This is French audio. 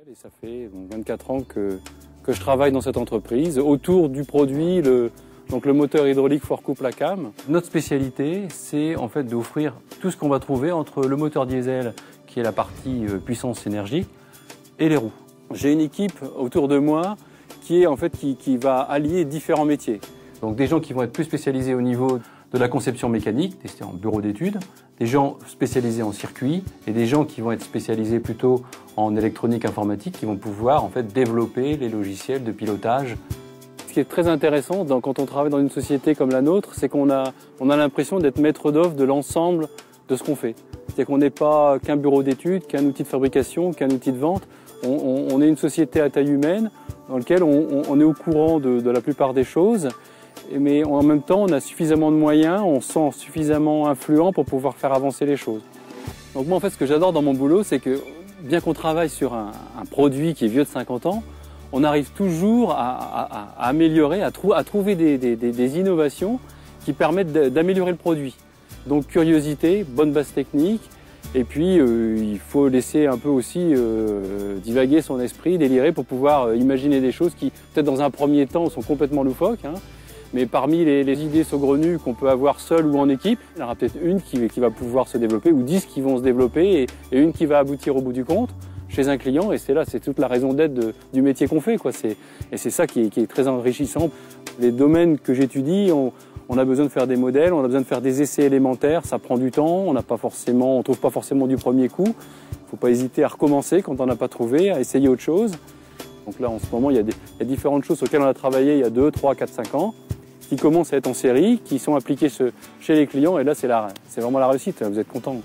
Et ça fait 24 ans que je travaille dans cette entreprise autour du produit, le moteur hydraulique four couple à cam. Notre spécialité, c'est en fait d'offrir tout ce qu'on va trouver entre le moteur diesel, qui est la partie puissance énergie, et les roues. J'ai une équipe autour de moi qui va allier différents métiers. Donc des gens qui vont être plus spécialisés au niveau de la conception mécanique, testés en bureau d'études, des gens spécialisés en circuit et des gens qui vont être spécialisés plutôt en électronique informatique, qui vont pouvoir en fait développer les logiciels de pilotage. Ce qui est très intéressant quand on travaille dans une société comme la nôtre, c'est qu'on a l'impression d'être maître d'œuvre de l'ensemble de ce qu'on fait. C'est-à-dire qu'on n'est pas qu'un bureau d'études, qu'un outil de fabrication, qu'un outil de vente. On est une société à taille humaine dans laquelle on est au courant de la plupart des choses. Mais en même temps, on a suffisamment de moyens, on se sent suffisamment influent pour pouvoir faire avancer les choses. Donc moi, en fait, ce que j'adore dans mon boulot, c'est que bien qu'on travaille sur un produit qui est vieux de 50 ans, on arrive toujours à améliorer, à trouver des innovations qui permettent d'améliorer le produit. Donc curiosité, bonne base technique, et puis il faut laisser un peu aussi divaguer son esprit, délirer pour pouvoir imaginer des choses qui, peut-être dans un premier temps, sont complètement loufoques. Mais parmi les idées saugrenues qu'on peut avoir seul ou en équipe, il y en aura peut-être une qui va pouvoir se développer, ou 10 qui vont se développer, et une qui va aboutir au bout du compte chez un client. Et c'est toute la raison d'être du métier qu'on fait, quoi. Et c'est ça qui est très enrichissant. Les domaines que j'étudie, on a besoin de faire des modèles, on a besoin de faire des essais élémentaires, ça prend du temps, on trouve pas forcément du premier coup. Il ne faut pas hésiter à recommencer quand on n'a pas trouvé, à essayer autre chose. Donc là, en ce moment, il y a différentes choses auxquelles on a travaillé il y a 2, 3, 4, 5 ans, qui commencent à être en série, qui sont appliquées chez les clients, et là c'est vraiment la réussite, vous êtes contents.